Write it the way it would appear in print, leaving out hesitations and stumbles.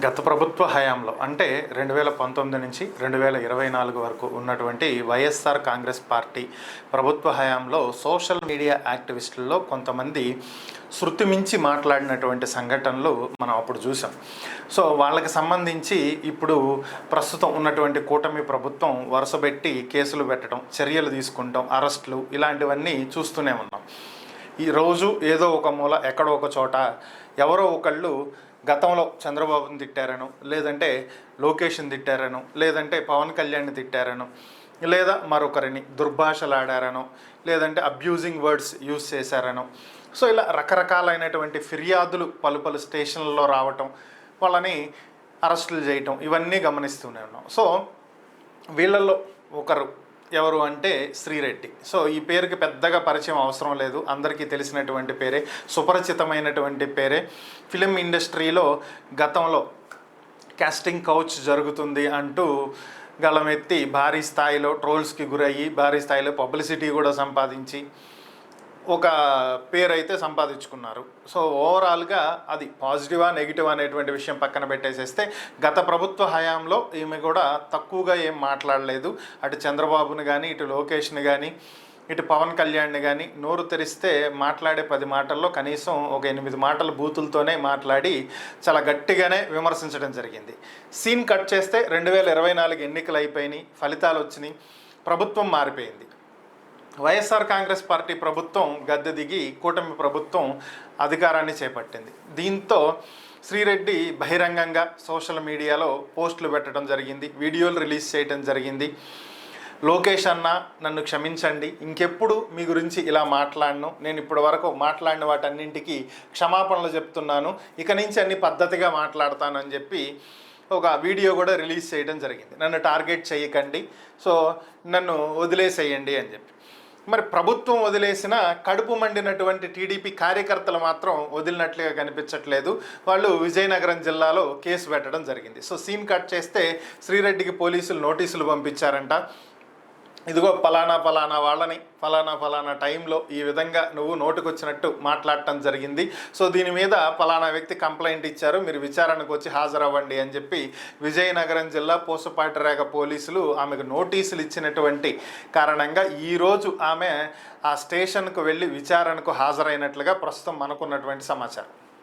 గత ప్రభుత్వ హయాంలో అంటే 2019 నుంచి 2024 వరకు ఉన్నటువంటి వైఎస్ఆర్ కాంగ్రెస్ పార్టీ ప్రభుత్వ హయాంలో సోషల్ మీడియా యాక్టివిస్టుల్లో కొంతమంది శృతి మించి మాట్లాడినటువంటి సంఘటనలు మనం అప్పుడు చూసాం. సో వాళ్ళకి సంబంధించి ఇప్పుడు ప్రస్తుతం ఉన్నటువంటి కూటమి ప్రభుత్వం వరుసపెట్టి కేసులు పెట్టడం, చర్యలు తీసుకుంటాం, అరెస్టులు ఇలాంటివన్నీ చూస్తూనే ఉన్నాం. ఈరోజు ఏదో ఒక మూల ఎక్కడో ఒక చోట ఎవరో ఒకళ్ళు గతంలో చంద్రబాబుని తిట్టారను, లేదంటే లోకేష్ని తిట్టారను, లేదంటే పవన్ కళ్యాణ్ని తిట్టారను, లేదా మరొకరిని దుర్భాషలాడారను, లేదంటే అబ్యూజింగ్ వర్డ్స్ యూజ్ చేశారను. సో ఇలా రకరకాలైనటువంటి ఫిర్యాదులు పలు స్టేషన్లలో రావటం, వాళ్ళని అరెస్టులు చేయటం ఇవన్నీ గమనిస్తూనే ఉన్నాం. సో వీళ్ళల్లో ఒకరు ఎవరు అంటే శ్రీరెడ్డి. సో ఈ పేరుకి పెద్దగా పరిచయం అవసరం లేదు, అందరికీ తెలిసినటువంటి పేరే, సుపరిచితమైనటువంటి పేరే. ఫిలిం ఇండస్ట్రీలో గతంలో కాస్టింగ్ కౌచ్ జరుగుతుంది అంటూ గళమెత్తి భారీ స్థాయిలో ట్రోల్స్కి గురయ్యి, భారీ స్థాయిలో పబ్లిసిటీ కూడా సంపాదించి ఒక పేరు అయితే సంపాదించుకున్నారు. సో ఓవరాల్గా అది పాజిటివా నెగిటివ్ అనేటువంటి విషయం పక్కన పెట్టేసేస్తే గత ప్రభుత్వ హయాంలో ఈమె కూడా తక్కువగా ఏం మాట్లాడలేదు. అటు చంద్రబాబుని కానీ, ఇటు లోకేష్ని కానీ, ఇటు పవన్ కళ్యాణ్ని కానీ నోరు తెరిస్తే మాట్లాడే 10 మాటల్లో కనీసం ఒక 8 మాటలు బూతులతోనే మాట్లాడి చాలా గట్టిగానే విమర్శించడం జరిగింది. సీన్ కట్ చేస్తే 2024 ఎన్నికలు అయిపోయినాయి, ఫలితాలు వచ్చినాయి, ప్రభుత్వం మారిపోయింది. వైఎస్ఆర్ కాంగ్రెస్ పార్టీ ప్రభుత్వం గద్దె దిగి కూటమి ప్రభుత్వం అధికారాన్ని చేపట్టింది. దీంతో శ్రీరెడ్డి బహిరంగంగా సోషల్ మీడియాలో పోస్టులు పెట్టడం జరిగింది, వీడియోలు రిలీజ్ చేయడం జరిగింది. లోకేష్ అన్న నన్ను క్షమించండి, ఇంకెప్పుడు మీ గురించి ఇలా మాట్లాడను, నేను ఇప్పటి వరకు మాట్లాడిన వాటన్నింటికి క్షమాపణలు చెప్తున్నాను, ఇక నుంచి అన్ని పద్ధతిగా మాట్లాడతాను అని చెప్పి ఒక వీడియో కూడా రిలీజ్ చేయడం జరిగింది. నన్ను టార్గెట్ చేయకండి, సో నన్ను వదిలేసేయండి అని చెప్పి. మరి ప్రభుత్వం వదిలేసిన కడుపు మండినటువంటి టీడీపీ కార్యకర్తలు మాత్రం వదిలినట్లుగా కనిపించట్లేదు. వాళ్ళు విజయనగరం జిల్లాలో కేసు పెట్టడం జరిగింది. సో సీన్ కట్ చేస్తే శ్రీరెడ్డికి పోలీసులు నోటీసులు పంపించారంట. ఇదిగో ఫలానా వాళ్ళని ఫలానా టైంలో ఈ విధంగా నువ్వు నోటుకొచ్చినట్టు మాట్లాడటం జరిగింది, సో దీని మీద ఫలానా వ్యక్తి కంప్లైంట్ ఇచ్చారు, మీరు విచారణకు వచ్చి హాజరవ్వండి అని చెప్పి విజయనగరం జిల్లా పూసపాటిరేగ పోలీసులు ఆమెకు నోటీసులు ఇచ్చినటువంటి కారణంగా ఈరోజు ఆమె ఆ స్టేషన్కు వెళ్ళి విచారణకు హాజరైనట్లుగా ప్రస్తుతం మనకున్నటువంటి సమాచారం.